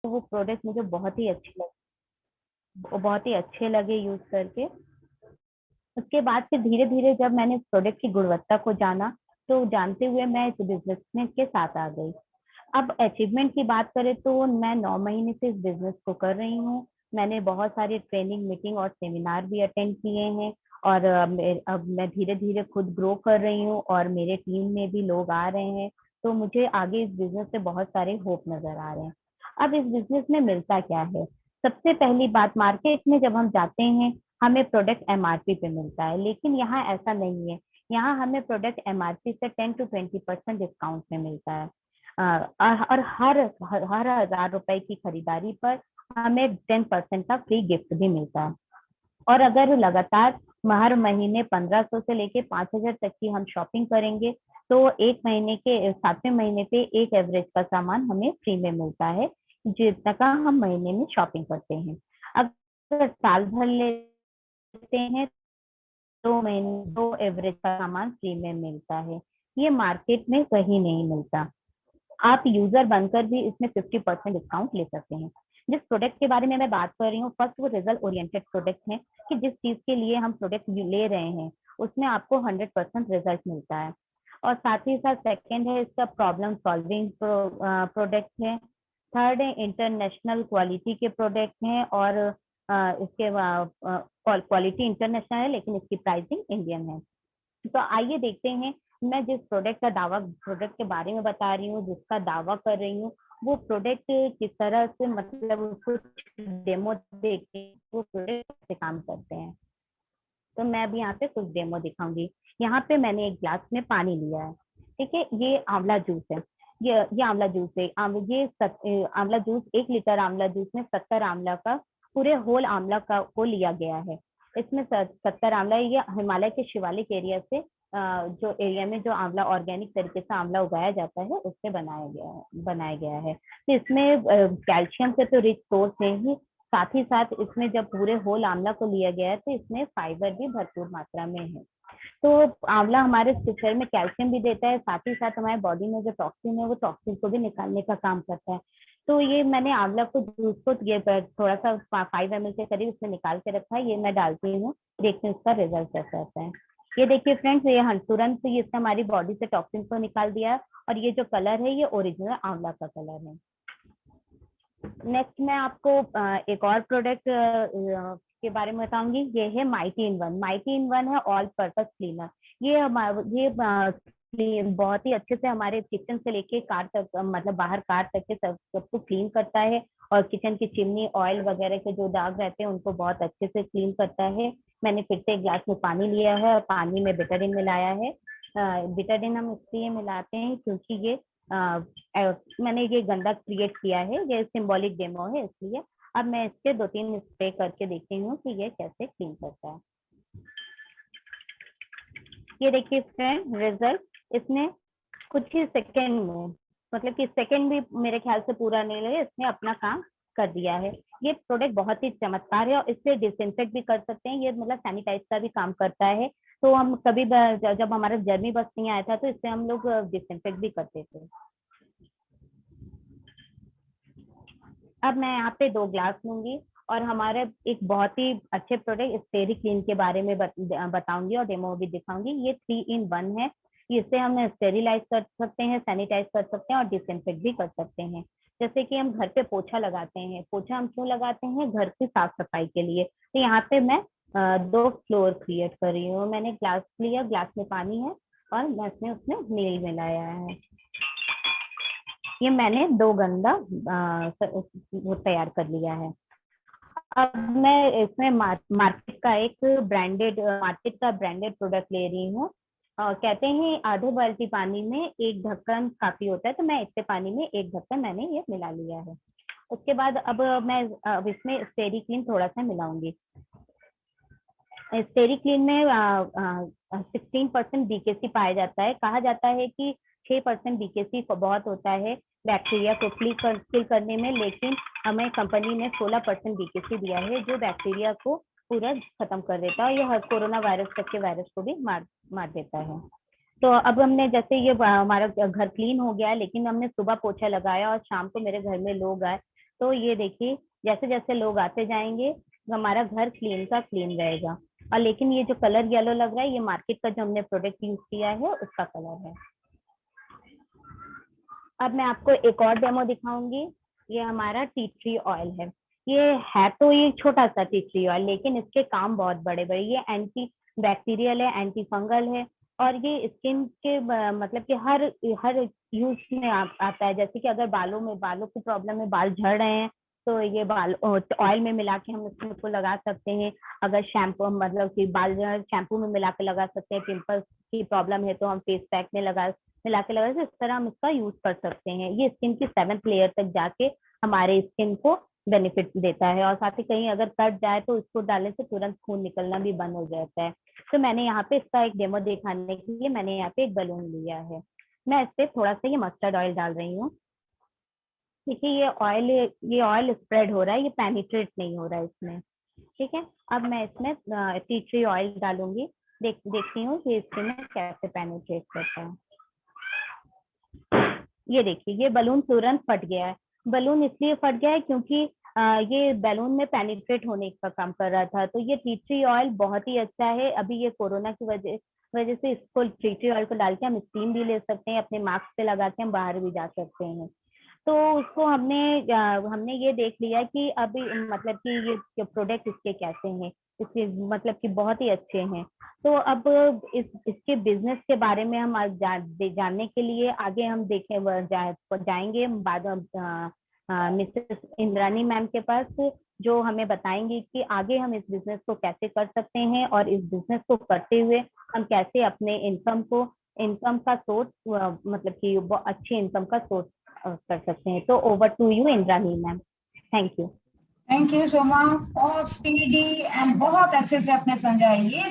वो प्रोडक्ट मुझे बहुत ही अच्छे लगे यूज करके। उसके बाद फिर धीरे धीरे जब मैंने प्रोडक्ट की गुणवत्ता को जाना, तो जानते हुए मैं इस बिजनेस में के साथ आ गई। अब अचीवमेंट की बात करें तो मैं 9 महीने से इस बिजनेस को कर रही हूँ। मैंने बहुत सारे ट्रेनिंग, मीटिंग और सेमिनार भी अटेंड किए हैं। और अब मैं धीरे धीरे खुद ग्रो कर रही हूँ और मेरे टीम में भी लोग आ रहे हैं। तो मुझे आगे इस बिजनेस से बहुत सारे होप नजर आ रहे हैं। अब इस बिजनेस में मिलता क्या है? सबसे पहली बात, मार्केट में जब हम जाते हैं हमें प्रोडक्ट एमआरपी पे मिलता है, लेकिन यहाँ ऐसा नहीं है। यहाँ हमें प्रोडक्ट एमआरपी से 10 to 20% डिस्काउंट में मिलता है। और हर 1,000 रुपए की खरीदारी पर हमें 10% का फ्री गिफ्ट भी मिलता है। और अगर लगातार हर महीने 1,500 से लेके 5,000 तक की हम शॉपिंग करेंगे, तो एक महीने के 7वें महीने पे एक एवरेज का सामान हमें फ्री में मिलता है, जितना का हम महीने में शॉपिंग करते हैं। अगर साल भर लेते हैं, 2 महीने 2 एवरेज का सामान फ्री में मिलता है। ये मार्केट में कहीं नहीं मिलता। आप यूजर बनकर भी इसमें 50% डिस्काउंट ले सकते हैं। जिस प्रोडक्ट के बारे में मैं बात कर रही हूँ, फर्स्ट वो रिजल्ट ओरिएंटेड प्रोडक्ट है, कि जिस चीज के लिए हम प्रोडक्ट ले रहे हैं उसमें आपको 100% रिजल्ट मिलता है। और साथ ही साथ सेकंड है इसका प्रॉब्लम सॉल्विंग प्रोडक्ट है। थर्ड है इंटरनेशनल क्वालिटी के प्रोडक्ट हैं, और इसके क्वालिटी इंटरनेशनल है लेकिन इसकी प्राइसिंग इंडियन है। तो आइए देखते हैं, मैं जिस प्रोडक्ट के बारे में बता रही हूँ, जिसका दावा कर रही हूँ, वो प्रोडक्ट किस तरह से, मतलब उसको डेमो देख के वो प्रोडक्ट कैसे काम करते हैं। तो मैं अभी यहाँ पे कुछ डेमो दिखाऊंगी। यहाँ पे मैंने एक ग्लास में पानी लिया है। ठीक है, ये आंवला जूस है। ये आंवला जूस है। आंवला जूस, 1 लीटर आंवला जूस में 70 आंवला का, पूरे होल आंवला का को लिया गया है। इसमें 70 आंवला, ये हिमालय के शिवालिक एरिया से, जो एरिया में जो आंवला ऑर्गेनिक तरीके से आंवला उगाया जाता है, उससे बनाया गया है। तो इसमें कैल्शियम से तो रिच सोर्स है ही, साथ ही साथ इसमें जब पूरे होल आंवला को लिया गया है तो इसमें फाइबर भी भरपूर मात्रा में है। तो आंवला हमारे शरीर में कैल्शियम भी देता है, साथ ही साथ हमारे बॉडी में जो टॉक्सिन है वो टॉक्सिन को भी निकालने का काम करता है। तो ये मैंने आंवला को जूस को ये थोड़ा सा 5 ml के करीब इसमें निकाल के रखा है। ये मैं डालती हूँ, देखते हैं इसका रिजल्ट कैसा आता है। ये देखिए फ्रेंड्स, ये तुरंत ये इसने हमारी बॉडी से टॉक्सिन को निकाल दिया। और ये जो कलर है ये ओरिजिनल आंवला का कलर है। नेक्स्ट मैं आपको एक और प्रोडक्ट के बारे में बताऊंगी। ये है mighty in one. Mighty in one है ऑल पर्पस क्लीनर। ये बहुत ही अच्छे से हमारे किचन से लेके कार तक, मतलब बाहर कार तक के सबको क्लीन करता है। और किचन की चिमनी, ऑयल वगैरह के जो दाग रहते हैं उनको बहुत अच्छे से क्लीन करता है। मैंने फिर से एक ग्लास में पानी लिया है और पानी में बिटाडिन मिलाया है। बिटाडिन हम इसलिए मिलाते हैं क्योंकि ये मैंने ये गंदा क्रिएट किया है, ये सिंबॉलिक डेमो है इसलिए। अब मैं इसके 2-3 स्प्रे करके देखती हूँ कि ये कैसे क्लीन करता है। ये देखिए फ्रेंड, रिजल्ट इसने कुछ ही सेकेंड में, मतलब कि सेकेंड भी मेरे ख्याल से पूरा नहीं लगे, इसने अपना काम कर दिया है। ये प्रोडक्ट बहुत ही चमत्कार है और इससे डिसइंफेक्ट भी कर सकते हैं। ये मतलब सैनिटाइज का भी काम करता है। तो हम कभी जब हमारा जर्नी बस नहीं आया था तो इससे हम लोग डिसइंफेक्ट भी करते थे। अब मैं यहाँ पे 2 ग्लास लूंगी और हमारे एक बहुत ही अच्छे प्रोडक्ट स्टेरी क्लीन के बारे में बताऊंगी और डेमो भी दिखाऊंगी। ये 3 in 1 है। इससे हम स्टेरिलाइज कर सकते हैं, सैनिटाइज कर सकते हैं और डिसइंफेक्ट भी कर सकते हैं। जैसे कि हम घर पे पोछा लगाते हैं, पोछा हम क्यों लगाते हैं? घर की साफ सफाई के लिए। तो यहाँ पे मैं 2 फ्लोर क्रिएट कर रही हूँ। मैंने ग्लास लिया, ग्लास में पानी है और मैं उसमें नील मिलाया है। ये मैंने 2 गंदा वो तैयार कर लिया है। अब मैं इसमें मार्केट का ब्रांडेड प्रोडक्ट ले रही हूँ। कहते हैं आधे बाल्टी पानी में एक ढक्कन काफी होता है, तो मैं इतने पानी में एक ढक्कन मैंने ये मिला लिया है। उसके बाद अब इसमें स्टेरी क्लीन थोड़ा सा मिलाऊंगी। स्टेरी क्लीन में 16% बीकेसी पाया जाता है। कहा जाता है कि 6% बीकेसी बहुत होता है बैक्टीरिया को किल करने में, लेकिन हमें कंपनी ने 16% बीकेसी दिया है जो बैक्टीरिया को पूरा खत्म कर देता है। यह कोरोना वायरस तक के वायरस को भी मार देता है। तो अब हमने जैसे ये हमारा घर क्लीन हो गया है, लेकिन हमने सुबह पोछा लगाया और शाम को मेरे घर में लोग आए, तो ये देखिए जैसे जैसे लोग आते जाएंगे हमारा घर क्लीन का क्लीन रहेगा। और लेकिन ये जो कलर येलो लग रहा है ये मार्केट का जो हमने प्रोडक्ट यूज किया है उसका कलर है। अब मैं आपको एक और डेमो दिखाऊंगी। ये हमारा टी ट्री ऑयल है तो ये छोटा सा टी ट्री ऑयल, लेकिन इसके काम बहुत बड़े बड़े। ये एंटी बैक्टीरियल है, एंटी फंगल है, और ये स्किन के मतलब कि हर हर यूज में आता है। जैसे कि अगर बालों की प्रॉब्लम है, बाल झड़ रहे हैं, तो ये बाल ऑयल में मिला के हम इसको लगा सकते हैं। अगर शैम्पू मतलब कि बाल शैम्पू में मिला के लगा सकते हैं। पिंपल्स की प्रॉब्लम है तो हम फेस पैक में मिला के लगा, इस तरह हम इसका यूज कर सकते हैं। ये स्किन की 7th लेयर तक जाके हमारे स्किन को बेनिफिट देता है। और साथ ही कहीं अगर कट जाए तो इसको डालने से तुरंत खून निकलना भी बंद हो जाता है। तो मैंने यहाँ पे इसका एक डेमो दिखाने के लिए मैंने यहाँ पे एक बलून लिया है। मैं इस पे थोड़ा सा ये मस्टर्ड ऑयल डाल रही हूँ। देखिए ये ऑयल स्प्रेड हो रहा है, ये पेनिट्रेट नहीं हो रहा है इसमें। ठीक है, अब मैं इसमें टी ट्री ऑयल डालूंगी। देखती हूँ कि इसमें कैसे पेनिट्रेट करता है। ये देखिए ये बलून तुरंत फट गया है। बलून इसलिए फट गया है क्योंकि ये बैलून में पेनिट्रेट होने का काम कर रहा था। तो ये टी ट्री ऑयल बहुत ही अच्छा है। अभी ये कोरोना की वजह से इसको टी ट्री ऑयल को डाल के हम स्टीम भी ले सकते हैं, अपने मास्क पे लगा के हम बाहर भी जा सकते हैं। तो उसको हमने ये देख लिया कि अभी मतलब कि ये प्रोडक्ट इसके कैसे हैं, इसके मतलब कि बहुत ही अच्छे हैं। तो अब इसके बिजनेस के बारे में हम आज जानने के लिए आगे हम जाएंगे बाद मिसेस इंद्रानी मैम के पास, जो हमें बताएंगे कि आगे हम इस बिजनेस को कैसे कर सकते हैं और इस बिजनेस को करते हुए हम कैसे अपने इनकम का सोर्स मतलब कि अच्छी इनकम का सोर्स कर सकते हैं। तो over to you Indrani ma'am. Thank you. Thank you Soma, बहुत स्पीडी एंड बहुत अच्छे से आपने समझाया। ये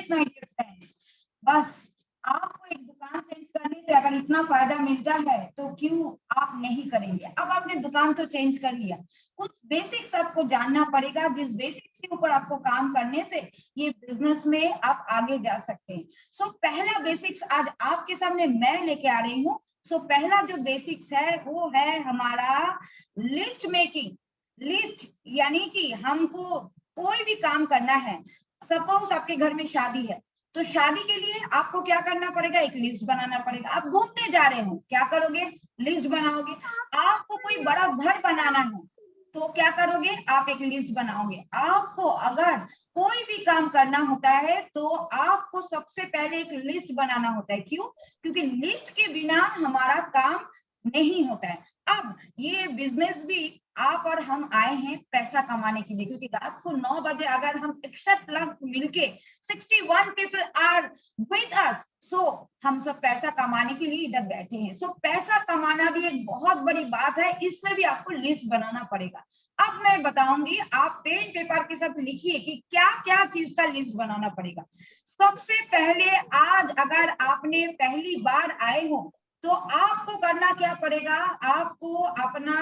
बस आपको एक दुकान चेंज करने से अगर इतना फायदा मिलता है तो क्यों आप नहीं करेंगे। अब आपने दुकान तो चेंज कर लिया, कुछ बेसिक्स आपको जानना पड़ेगा, जिस बेसिक्स के ऊपर आपको काम करने से ये बिजनेस में आप आगे जा सकते हैं। सो पहला बेसिक्स आज आपके सामने मैं लेके आ रही हूँ। सो पहला जो बेसिक्स है वो है हमारा लिस्ट मेकिंग। लिस्ट यानी कि हमको कोई भी काम करना है, सपोज आपके घर में शादी है, तो शादी के लिए आपको क्या करना पड़ेगा, एक लिस्ट बनाना पड़ेगा। आप घूमने जा रहे हो, क्या करोगे, लिस्ट बनाओगे। आपको कोई बड़ा घर बनाना है तो क्या करोगे, आप एक लिस्ट बनाओगे। आपको अगर कोई भी काम करना होता है तो आपको सबसे पहले एक लिस्ट बनाना होता है। क्यों, क्योंकि लिस्ट के बिना हमारा काम नहीं होता है। अब ये बिजनेस भी आप और हम आए हैं पैसा कमाने के लिए, क्योंकि रात को 9 बजे अगर हम 61 लोग मिलके 61 पीपल आर विद अस, सो हम सब पैसा कमाने के लिए इधर बैठे हैं। सो पैसा कमाना भी एक बहुत बड़ी बात है, इसमें भी आपको लिस्ट बनाना पड़ेगा। अब मैं बताऊंगी, आप पेन पेपर के साथ लिखिए कि क्या क्या चीज का लिस्ट बनाना पड़ेगा। सबसे पहले आज अगर आपने पहली बार आए हो तो आपको करना क्या पड़ेगा, आपको अपना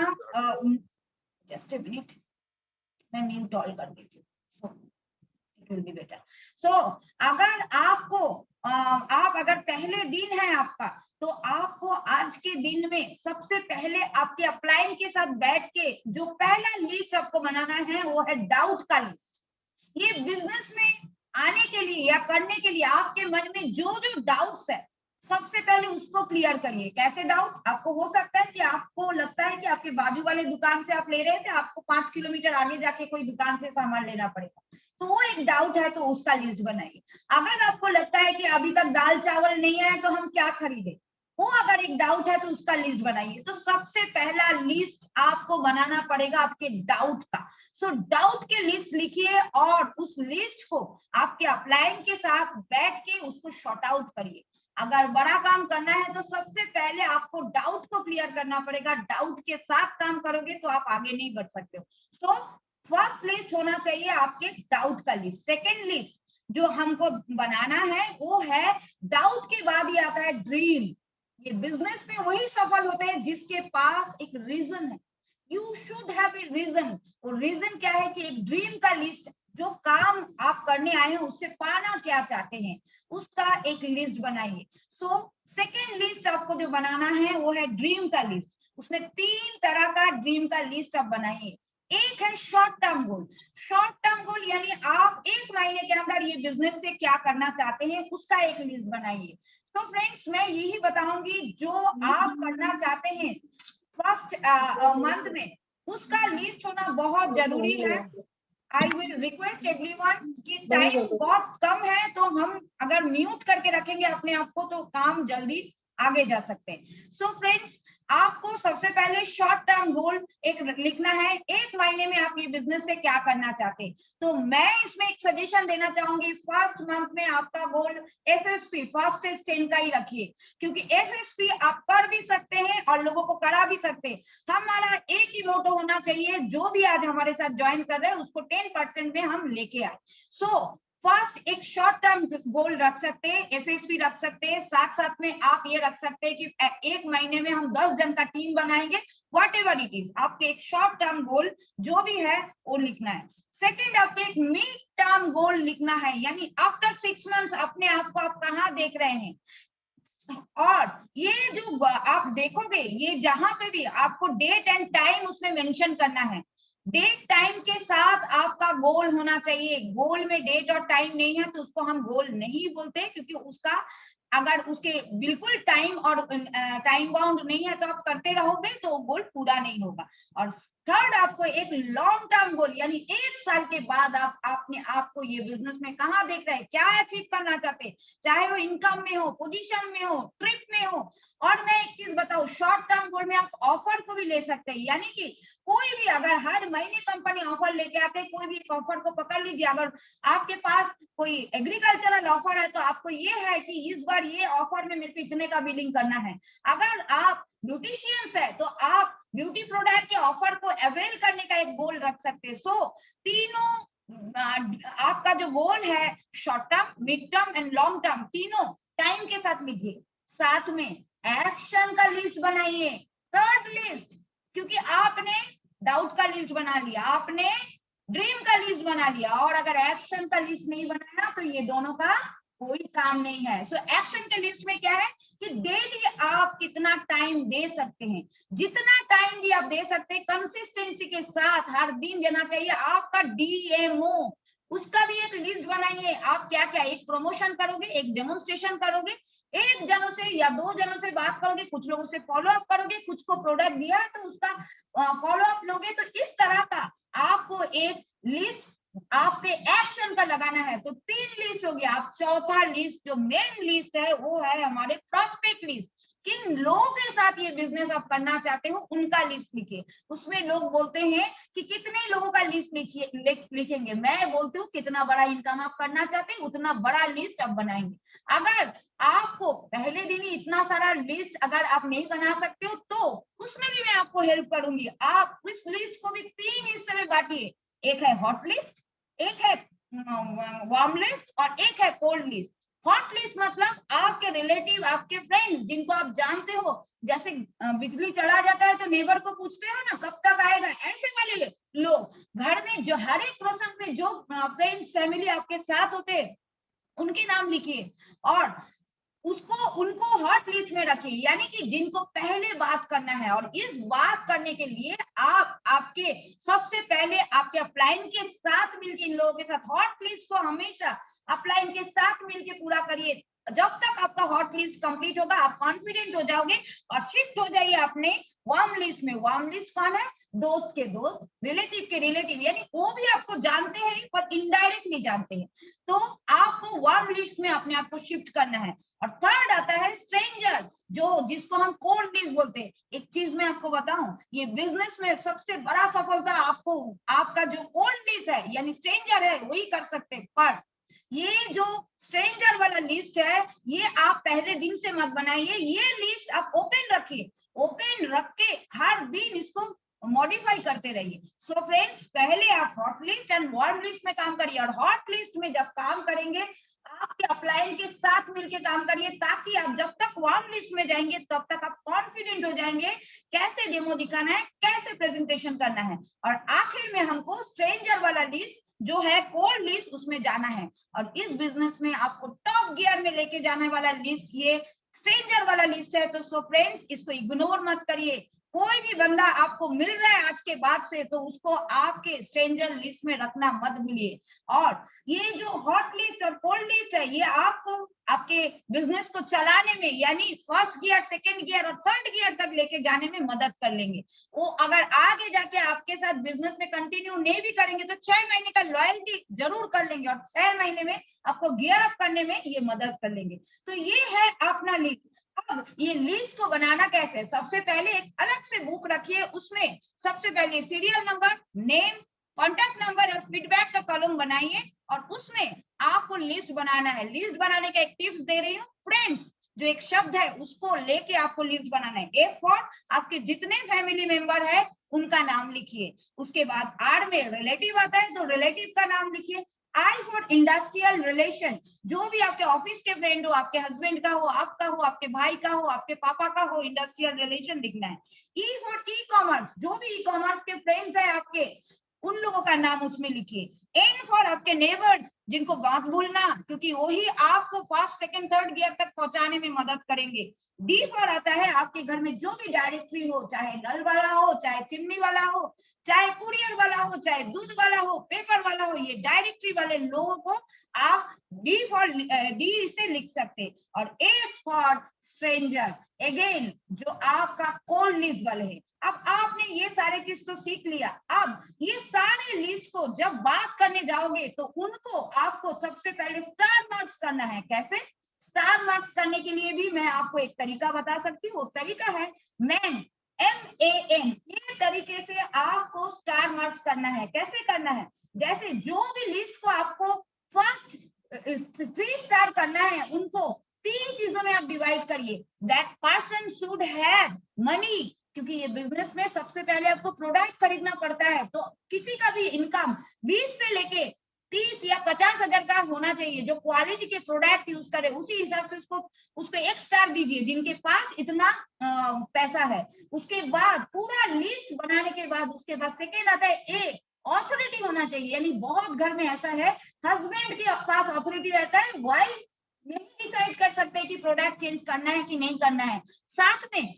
जस्ट ए मिनट, मैं म्यूट ऑल कर देती हूँ, इट विल बी बेटर। सो अगर आपको आप अगर पहले दिन है आपका, तो आपको आज के दिन में सबसे पहले आपके अपलाइन के साथ बैठ के जो पहला लिस्ट आपको बनाना है वो है डाउट का लिस्ट। ये बिजनेस में आने के लिए या करने के लिए आपके मन में जो जो डाउट्स है सबसे पहले उसको क्लियर करिए। कैसे डाउट, आपको हो सकता है कि आपको लगता है कि आपके बाजू वाले दुकान से आप ले रहे थे, आपको 5 किलोमीटर आगे जाके कोई दुकान से सामान लेना पड़ेगा, तो वो एक डाउट है, तो उसका लिस्ट बनाइए। अगर आपको लगता है कि अभी तक दाल चावल नहीं है तो हम क्या खरीदे, वो अगर एक डाउट है तो उसका लिस्ट बनाइए। तो सबसे पहला लिस्ट आपको बनाना पड़ेगा आपके डाउट का। सो डाउट के लिस्ट लिखिए और उस लिस्ट को आपके अपलाइन के साथ बैठ के उसको शॉर्ट आउट करिए। अगर बड़ा काम करना है तो सबसे पहले आपको डाउट को क्लियर करना पड़ेगा। डाउट के साथ काम करोगे तो आप आगे नहीं बढ़ सकते हो। सो फर्स्ट लिस्ट होना चाहिए आपके डाउट का लिस्ट। सेकेंड लिस्ट जो हमको बनाना है वो है, डाउट के बाद ही आता है ड्रीम। ये बिजनेस में वही सफल होते हैं जिसके पास एक रीजन है। You should have a reason. और रीजन क्या है कि एक ड्रीम का लिस्ट, जो काम आप करने आए हैं उससे पाना क्या चाहते हैं उसका एक लिस्ट बनाइए। सो सेकेंड लिस्ट आपको जो बनाना है वो है ड्रीम का लिस्ट। उसमें 3 तरह का ड्रीम का लिस्ट आप बनाइए। एक है short term goal. Short term goal यानी आप एक महीने के अंदर ये बिजनेस से क्या करना चाहते हैं उसका एक लिस्ट बनाइए। तो फ्रेंड्स मैं यही बताऊंगी जो आप करना चाहते हैं फर्स्ट मंथ में, उसका लिस्ट होना बहुत जरूरी है। आई विल रिक्वेस्ट एवरीवन कि टाइम बहुत कम है, तो हम अगर म्यूट करके रखेंगे अपने आप को तो काम जल्दी आगे जा सकते हैं। सो फ्रेंड्स, आपको सबसे पहले शॉर्ट टर्म गोल एक लिखना है, एक महीने में आप ये बिजनेस से क्या करना चाहते हैं। तो मैं इसमें एक सजेशन देना चाहूंगी, फर्स्ट मंथ में आपका गोल एफएसपी फास्टेस्ट 10 का ही रखिए, क्योंकि एफएसपी आप कर भी सकते हैं और लोगों को करा भी सकते हैं। हमारा एक ही मोटो होना चाहिए, जो भी आज हमारे साथ ज्वाइन कर रहे हैं उसको 10% में हम लेके आए। सो फर्स्ट एक शॉर्ट टर्म गोल रख सकते हैं, एफएसपी रख सकते हैं, साथ साथ में आप ये रख सकते हैं कि एक महीने में हम 10 जन का टीम बनाएंगे, वॉट एवर इट इज। आपके एक शॉर्ट टर्म गोल जो भी है वो लिखना है। सेकेंड, आपको एक मिड टर्म गोल लिखना है, यानी आफ्टर 6 मंथ्स अपने आप को आप कहाँ देख रहे हैं। और ये जो आप देखोगे, ये जहां पे भी आपको डेट एंड टाइम उसमें मेंशन करना है। डेट टाइम के साथ आपका गोल होना चाहिए। गोल में डेट और टाइम नहीं है तो उसको हम गोल नहीं बोलते, क्योंकि उसका अगर उसके बिल्कुल टाइम और टाइम बाउंड नहीं है तो आप करते रहोगे तो गोल पूरा नहीं होगा। और थर्ड, आपको एक लॉन्ग टर्म गोल, यानी 1 साल के बाद आप अपने आप को ये बिजनेस में कहाँ देख रहे हैं, क्या अचीव करना चाहते हैं, चाहे वो इनकम में हो, पोजीशन में हो, ट्रिप में हो। और मैं एक चीज बताऊं, शॉर्ट टर्म गोल में आप ऑफर को भी ले सकते हैं, यानी कि कोई भी अगर हर महीने कंपनी ऑफर लेके आते हैं, कोई भी ऑफर को पकड़ लीजिए। अगर आपके पास कोई एग्रीकल्चरल ऑफर है तो आपको ये है कि इस बार ये ऑफर में मेरे को इतने का बिलिंग करना है। अगर आप ब्यूटिशियंस है तो आप ब्यूटी प्रोडक्ट के ऑफर को अवेल करने का एक गोल रख सकते हैं। सो तीनों आपका जो गोल है, short term, mid term and long term, तीनों टाइम के साथ लिखिए। साथ में एक्शन का लिस्ट बनाइए, थर्ड लिस्ट, क्योंकि आपने डाउट का लिस्ट बना लिया, आपने ड्रीम का लिस्ट बना लिया, और अगर एक्शन का लिस्ट नहीं बनाया तो ये दोनों का कोई काम नहीं है। सो एक्शन के लिस्ट में क्या है कि डेली आप कितना टाइम दे सकते हैं, जितना टाइम भी आप दे सकते हैं, कंसिस्टेंसी के साथ हर दिन देना चाहिए। आपका डीएमओ, उसका भी एक लिस्ट बनाइए। आप क्या क्या, एक प्रमोशन करोगे, एक डेमोन्स्ट्रेशन करोगे, एक जनों से या 2 जनों से बात करोगे, कुछ लोगों से फॉलो अप करोगे, कुछ को प्रोडक्ट दिया है तो उसका फॉलो अप लोगे। तो इस तरह का आपको एक लिस्ट आप पे एक्शन का लगाना है। तो 3 लिस्ट हो गया। आप चौथा लिस्ट, जो मेन लिस्ट है, वो है हमारे प्रोस्पेक्ट लिस्ट। किन लोगों के साथ ये बिजनेस आप करना चाहते हो उनका लिस्ट लिखिए। उसमें लोग बोलते हैं कि कितने लोगों का लिस्ट लिखेंगे, मैं बोलती हूँ कितना बड़ा इनकम आप करना चाहते हैं उतना बड़ा लिस्ट आप बनाएंगे। अगर आपको पहले दिन ही इतना सारा लिस्ट अगर आप नहीं बना सकते हो तो उसमें भी मैं आपको हेल्प करूंगी। आप इस लिस्ट को भी 3 हिस्से में बांटिए, एक है हॉट लिस्ट, एक है वार्म लिस्ट और एक है कोल्ड लिस्ट। हॉट लिस्ट मतलब आपके रिलेटिव, आपके फ्रेंड्स जिनको आप जानते हो, जैसे बिजली चला जाता है तो नेबर को पूछते हो ना कब तक आएगा, ऐसे वाले लोग। घर में जो हर एक प्रसंग में जो फ्रेंड्स फैमिली आपके साथ होते हैं उनके नाम लिखिए और उनको हॉट लिस्ट में रखिए, यानी कि जिनको पहले बात करना है। और इस बात करने के लिए आप आपके सबसे पहले आपके अपलाइन के साथ मिलकर, इन लोगों के साथ हॉट लिस्ट को हमेशा अपलाइन के साथ मिलकर पूरा करिए। जब तक आपका हॉट लिस्ट कंप्लीट होगा आप कॉन्फिडेंट हो जाओगे और शिफ्ट हो जाइए अपने वार्म लिस्ट में। वार्म लिस्ट कौन है, दोस्त के दोस्त, रिलेटिव के रिलेटिव, यानी वो भी आपको जानते हैं पर इनडायरेक्टली जानते हैं, तो आपको वार्म लिस्ट में अपने आप को शिफ्ट करना है। और थर्ड आता है स्ट्रेंजर, जो जिसको हम कोल्ड लिस्ट बोलते हैं। एक चीज मैं आपको बताऊं, ये बिजनेस में सबसे बड़ा सफलता आपको आपका जो कोल्ड लिस्ट है यानी स्ट्रेंजर है वही कर सकते हैं। पर ये जो स्ट्रेंजर वाला लिस्ट है ये आप पहले दिन से मत बनाइए, ये लिस्ट आप ओपन रखिए, ओपन रख के हर दिन इसको मॉडिफाई करते रहिए। सो फ्रेंड्स, पहले आप hot list and warm list में काम करिए, और हॉट लिस्ट में जब काम करेंगे आपके अपलाइन के साथ मिलकर काम करिए, ताकि आप जब तक वार्म लिस्ट में जाएंगे तब तक आप कॉन्फिडेंट हो जाएंगे कैसे डेमो दिखाना है, कैसे प्रेजेंटेशन करना है। और आखिर में हमको स्ट्रेंजर वाला लिस्ट जो है कोल्ड लिस्ट उसमें जाना है। और इस बिजनेस में आपको टॉप गियर में लेके जाने वाला लिस्ट ये स्ट्रेंजर वाला लिस्ट है। तो सो फ्रेंड्स, इसको इग्नोर मत करिए। कोई भी बंदा आपको मिल रहा है आज के बाद से तो उसको आपके स्ट्रेंजर लिस्ट में रखना मत भूलिए। और ये जो हॉट लिस्ट और कोल्ड लिस्ट है ये आपको आपके बिजनेस को चलाने में यानी फर्स्ट गियर, सेकंड गियर और थर्ड गियर तक लेके जाने में मदद कर लेंगे। वो अगर आगे जाके आपके साथ बिजनेस में कंटिन्यू नहीं भी करेंगे तो 6 महीने का लॉयल्टी जरूर कर लेंगे और 6 महीने में आपको गियर अप करने में ये मदद कर लेंगे। तो ये है अपना लिस्ट। अब ये लिस्ट को बनाना कैसे? सबसे पहले एक अलग से बुक रखिए, उसमें सबसे पहले serial number, name, contact number और फीडबैक का कॉलम बनाइए और उसमें आपको लिस्ट बनाना है। लिस्ट बनाने का एक टिप्स दे रही हूँ, फ्रेंड्स जो एक शब्द है उसको लेके आपको लिस्ट बनाना है। ए फॉर आपके जितने फैमिली मेंबर है उनका नाम लिखिए। उसके बाद आर में रिलेटिव आता है तो रिलेटिव का नाम लिखिए। आई फॉर इंडस्ट्रियल रिलेशन, जो भी आपके ऑफिस के फ्रेंड हो, आपके हस्बैंड का हो, आपका हो, आपके भाई का हो, आपके पापा का हो, इंडस्ट्रियल रिलेशन लिखना है। ई फॉर ई कॉमर्स, जो भी ई कॉमर्स के फ्रेंड्स है आपके उन लोगों का नाम उसमें लिखिए। एन फॉर आपके नेबर्स, जिनको बात भूलना क्योंकि वही आपको फर्स्ट सेकंड थर्ड गियर तक पहुंचाने में मदद करेंगे। डी फॉर आता है आपके घर में जो भी डायरेक्टरी हो, चाहे नल वाला हो, चाहे चिमनी वाला हो, चाहे कुरियर वाला हो, चाहे दूध वाला हो, पेपर वाला हो, ये डायरेक्टरी वाले लोगों को आप डी फॉर डी से लिख सकते। और एस फॉर स्ट्रेंजर, अगेन जो आपका कोल्ड लिस्ट वाले है। अब आपने ये सारे चीज तो सीख लिया। अब ये सारे लिस्ट को जब बात करने जाओगे तो उनको आपको सबसे पहले स्टार मार्क्स करना है। कैसे स्टार मार्क्स करने के लिए भी मैं आपको एक तरीका बता सकती हूँ। वो तरीका है मैन, MAN। ये तरीके से आपको स्टार मार्क्स करना है। कैसे करना है? जैसे जो भी लिस्ट को आपको फर्स्ट 3 स्टार करना है उनको 3 चीजों में आप डिवाइड करिए। That person should have money, क्योंकि ये बिजनेस में सबसे पहले आपको प्रोडक्ट खरीदना पड़ता है तो किसी का भी इनकम 20 से लेके 30 या 50 हजार का होना चाहिए। जो क्वालिटी के प्रोडक्ट यूज करे उसी हिसाब से उसको 1 स्टार दीजिए जिनके पास इतना पैसा है। उसके बाद पूरा लिस्ट बनाने के बाद उसके बाद सेकेंड आता है ए, ऑथोरिटी होना चाहिए। यानी बहुत घर में ऐसा है हस्बैंड के पास ऑथोरिटी रहता है, वाइफ नहीं डिसाइड कर सकते कि प्रोडक्ट चेंज करना है कि नहीं करना है। साथ में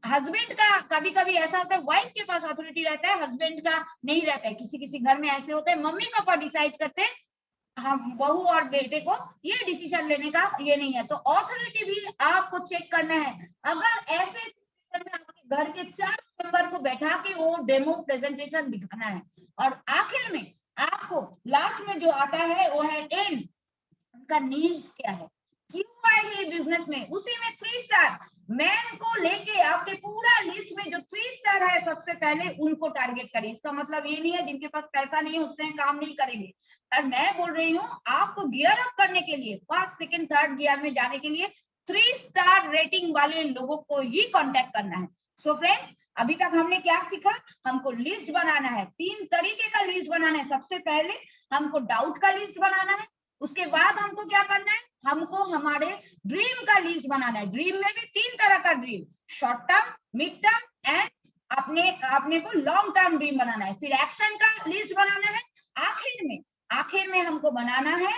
हस्बैंड का कभी कभी ऐसा होता है वाइफ के पास अथॉरिटी रहता है, हस्बैंड का नहीं रहता है। किसी किसी घर में ऐसे होते हैं मम्मी पापा डिसाइड करते हैं, हम बहू और बेटे को ये डिसीजन लेने का ये नहीं है। तो अथॉरिटी भी आपको चेक करना है। अगर ऐसे सिचुएशन में आपके घर के 4 मेंबर को बैठा के वो डेमो प्रेजेंटेशन दिखाना है। और आखिर में आपको लास्ट में जो आता है वो है एन, उनका नीड्स क्या है, क्यों आए हैं बिजनेस में, उसी में 3 स्टार। मैन को लेके आपके पूरा लिस्ट में जो 3 स्टार है सबसे पहले उनको टारगेट करिए। इसका मतलब ये नहीं है जिनके पास पैसा नहीं है उससे काम नहीं करेंगे। और मैं बोल रही हूँ आपको गियर अप करने के लिए फर्स्ट सेकंड थर्ड गियर में जाने के लिए 3 स्टार रेटिंग वाले लोगों को ही कांटेक्ट करना है। सो फ्रेंड्स अभी तक हमने क्या सीखा? हमको लिस्ट बनाना है। 3 तरीके का लिस्ट बनाना है। सबसे पहले हमको डाउट का लिस्ट बनाना है। उसके बाद हमको क्या करना है? हमको हमारे ड्रीम का लिस्ट बनाना है। ड्रीम में भी 3 तरह का dream, short term, mid term and अपने को लॉन्ग टर्म ड्रीम बनाना है। फिर एक्शन का लिस्ट बनाना है। आखिर में हमको बनाना है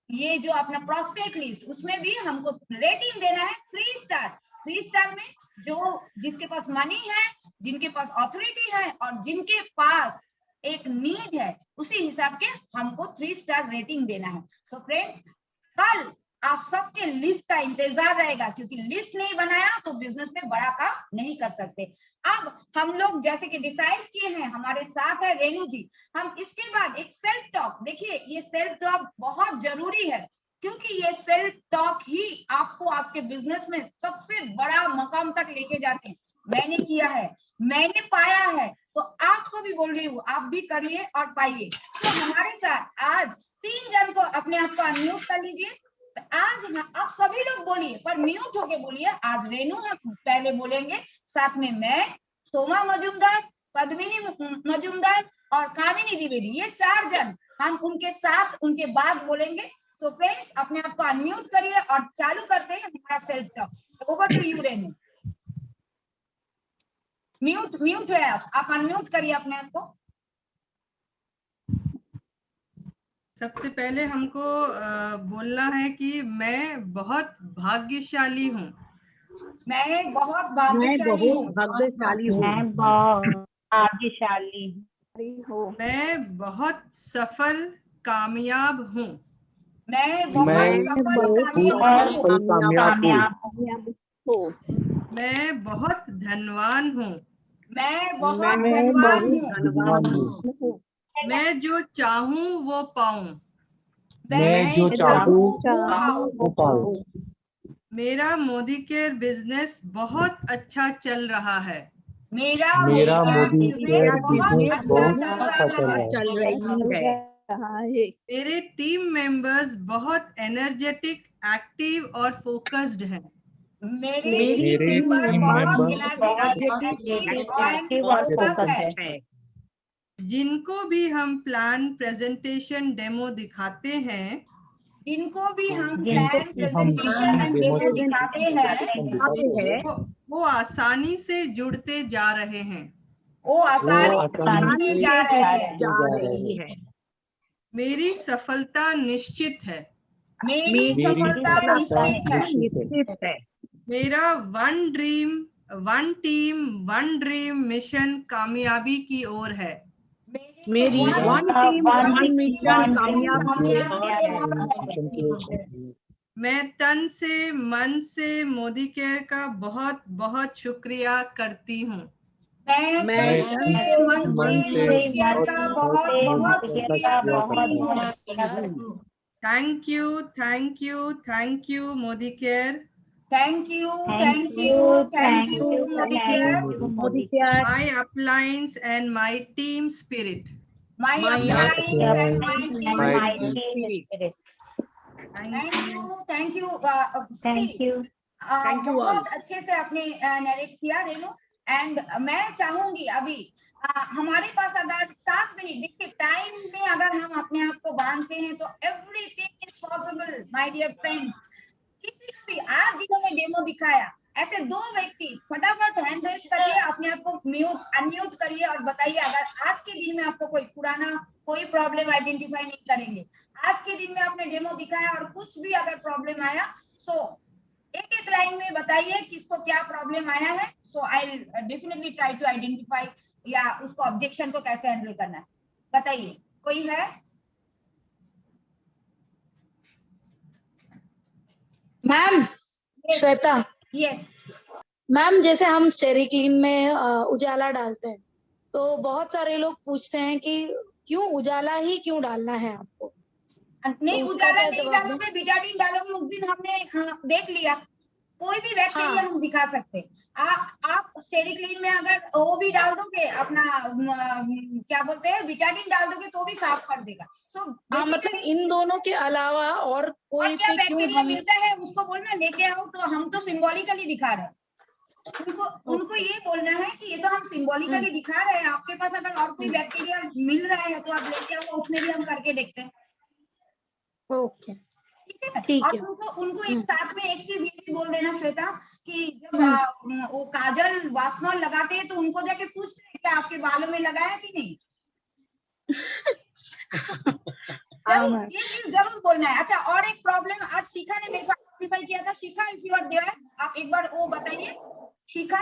ये जो अपना प्रोस्पेक्ट लिस्ट, उसमें भी हमको रेटिंग देना है 3 स्टार। 3 स्टार में जो जिसके पास मनी है, जिनके पास ऑथोरिटी है और जिनके पास एक नीड है उसी हिसाब के हमको 3 स्टार रेटिंग देना है। सो फ्रेंड्स कल आप सबके लिस्ट का इंतजार रहेगा, क्योंकि लिस्ट नहीं बनाया तो बिजनेस में बड़ा काम नहीं कर सकते। अब हम लोग जैसे कि डिसाइड किए हैं, हमारे साथ है रेणु जी। हम इसके बाद एक सेल्फ टॉक, देखिए ये सेल्फ टॉक बहुत जरूरी है क्योंकि ये सेल्फ टॉक ही आपको आपके बिजनेस में सबसे बड़ा मकाम तक लेके जाते हैं। मैंने किया है, मैंने पाया है, तो आपको भी बोल रही हूँ आप भी करिए और पाइए। तो हमारे साथ आज 3 जन को अपने आप को अनम्यूट कर लीजिए। आज आप सभी लोग बोलिए पर म्यूट होके बोलिए। आज रेणु हम पहले बोलेंगे, साथ में मैं, सोमा मजूमदार, पद्मिनी मजूमदार और कामिनी द्विवेदी, ये 4 जन हम उनके साथ उनके बाद बोलेंगे। सो फ्रेंड्स अपने आप को अनम्यूट करिए और चालू करते हैं हमारा self talk. Over to you Renu. Mute है आप अनम्यूट करिए अपने आप को। सबसे पहले हमको बोलना है कि मैं बहुत भाग्यशाली हूँ। मैं बहुत भाग्यशाली हूँ। भाग्यशाली हूँ। मैं बहुत भाग्यशाली हूँ। मैं बहुत सफल कामयाब हूँ। मैं बहुत मैं सफल बहुत कामयाब हूँ। कामयाब हूँ। मैं बहुत धनवान हूँ। मैं बहुत मैं धनवान बहुत हूँ। धनवान हूँ। मैं जो चाहूँ वो पाऊँ। मैं जो चाहूँ वो पाऊँ। मेरा मोदी केयर बिजनेस बहुत अच्छा चल रहा है। मेरा मेरा मोदी बिजनेस केयर बहुत बिजनेस अच्छा बहुत चल अच्छा चल रहा है। रहा है। मेरे टीम मेंबर्स बहुत एनर्जेटिक, एक्टिव और फोकस्ड हैं। मेरे मेरे टीम मेंबर टीम बहुत मेंबर एनर्जेटिक, एक्टिव और और फोकस फोकस है। है। जिनको भी हम प्लान प्रेजेंटेशन डेमो दिखाते हैं, जिनको भी हम जिनको प्लान कि हम प्रेजेंटेशन एंड डेमो दिखाते हैं, वो आसानी से जुड़ते जा रहे हैं। वो आसानी से आसानी जुड़ने से जा रहे हैं। जा रहे हैं। मेरी सफलता निश्चित है। मेरी सफलता निश्चित है। मेरा वन टीम मिशन कामयाबी की ओर है। मेरी वन टीम वन मिशन कामयाबी कामयाबी। मैं तन से मन से मोदी केयर का बहुत बहुत शुक्रिया करती हूँ। मैं तन से मन से मोदी केयर का बहुत बहुत शुक्रिया करती हूँ। Thank you Modi care. Thank you Modi care. Modi care. My अपलाइंस and my team spirit. My अपलाइंस and my team spirit. Thank you thank you. बहुत अच्छे से आपने नरेट किया रेनू। एंड मैं चाहूंगी अभी हमारे पास अगर 7 मिनट, देखिए टाइम में अगर हम अपने आप को बांधते हैं तो everything is possible my dear friends. किसी को भी आज जिन्होंने डेमो दिखाया, ऐसे 2 व्यक्ति फटाफट हैंड रेस करिए, अपने आप को म्यूट अनम्यूट करिए और बताइए अगर आज के दिन में आपको कोई पुराना कोई प्रॉब्लम आइडेंटिफाई नहीं करेंगे। आज के दिन में आपने डेमो दिखाया और कुछ भी अगर प्रॉब्लम आया तो एक लाइन में बताइए किसको क्या प्रॉब्लम आया है। So I definitely try to identify या उसको ऑब्जेक्शन को कैसे हैंडल करना है। बताइए, कोई है? मैम, श्वेता। यस मैम, जैसे हम स्टेरी क्लीन में उजाला डालते हैं तो बहुत सारे लोग पूछते हैं कि क्यों उजाला ही क्यों डालना है आपको? नहीं, तो उसका उजाला क्या नहीं जवाब दें? डालोगे, बिटाडीन डालोगे। उस दिन हमने देख लिया, कोई भी बैक्टीरिया हम दिखा सकते। आप स्टेरी क्लीन में अगर वो भी डाल दोगे अपना क्या बोलते हैं बिटाडीन डाल दोगे तो भी साफ कर देगा। सो मतलब इन दोनों के अलावा और कोई क्या पे क्यों बैक्टीरिया हम मिलता है उसको बोलना लेके आओ। तो हम तो सिंबॉलिकली दिखा रहे हैं उनको ये बोलना है कि ये तो हम सिंबॉलिकली दिखा रहे हैं। आपके पास अगर और कोई बैक्टीरिया मिल रहा है तो आप लेके आओ, उसमें भी हम करके देखते हैं। ओके, ठीक है। ठीक और है। उनको एक साथ में एक चीज ये भी बोल देना श्वेता कि जब वो काजल वासमॉल लगाते हैं तो उनको जाके पूछते हैं क्या आपके बालों में लगाया कि नहीं। जरूर ये चीज जरूर बोलना है। अच्छा, और एक प्रॉब्लम आज शिखा ने मेरे को आइडेंटिफाई किया था। शिखा, इफ यू आर देयर, आप एक बार वो बताइए। शिखा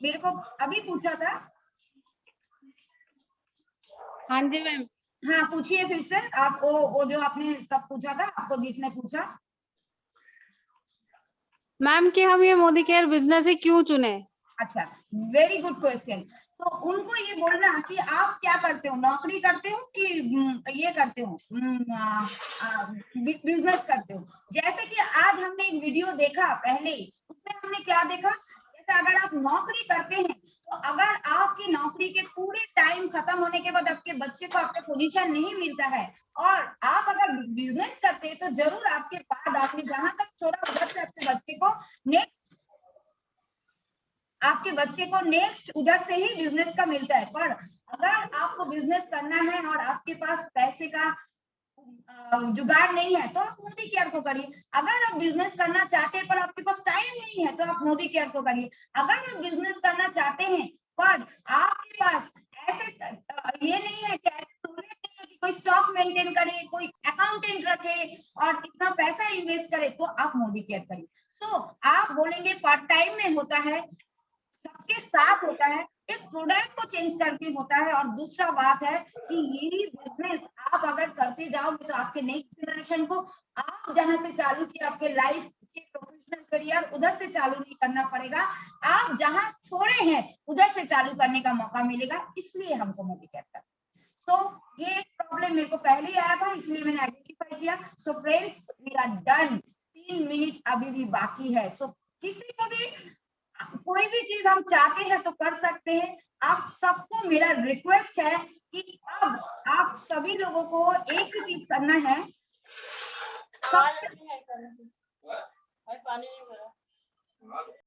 मेरे को अभी पूछा था। हाँ जी मैम। हाँ, पूछिए फिर से आप। वो जो आपने कब पूछा था, आपको जिसने पूछा। मैम कि हम ये मोदी केयर बिजनेस ही क्यों चुने? अच्छा, वेरी गुड क्वेश्चन। तो उनको ये बोलना कि आप क्या करते हो, नौकरी करते हो कि ये करते हो, बिजनेस करते हो। जैसे कि आज हमने एक वीडियो देखा पहले, उसमें हमने क्या देखा, जैसे अगर आप नौकरी करते हैं तो अगर आपकी नौकरी के पूरे टाइम खत्म होने के बाद आपके बच्चे को आपका पोजीशन नहीं मिलता है और आप अगर बिजनेस करते हैं तो जरूर आपके बाद आपने जहां तक छोड़ा उधर से आपके बच्चे को नेक्स्ट उधर से ही बिजनेस का मिलता है। पर अगर आपको बिजनेस करना है और आपके पास पैसे का जुगाड़ नहीं है तो आप मोदी केयर को करिए। अगर आप बिजनेस करना चाहते हैं पर आपके पास टाइम नहीं है तो आप मोदी केयर को करिए। अगर आप बिजनेस करना चाहते हैं पर आपके पास ऐसे ये नहीं है कि कोई स्टॉक मेंटेन करे, कोई अकाउंटेंट रखे और कितना पैसा इन्वेस्ट करे, तो आप मोदी केयर करिए। सो तो आप बोलेंगे पार्ट टाइम में होता है, सबके साथ होता है, एक प्रोडक्ट को चेंज करके होता है। और दूसरा बात है कि ये बिजनेस आप अगर करते जाओगे तो आपके नेक्स्ट जनरेशन को आप जहां से चालू किए आपके लाइफ के प्रोफेशनल करियर उधर से चालू नहीं करना पड़ेगा, आप जहां छोड़े हैं उधर से चालू करने का मौका मिलेगा। इसलिए हमको मोदी कहता है। तो ये एक प्रॉब्लम मेरे को पहले ही आया था, इसलिए मैंने आइडेंटिफाई किया। So friends, we are done, 3 minute अभी भी बाकी है। सो किसी को भी कोई भी चीज हम चाहते हैं तो कर सकते हैं। आप सबको मेरा रिक्वेस्ट है कि अब आप सभी लोगों को एक ही चीज करना है, सबसे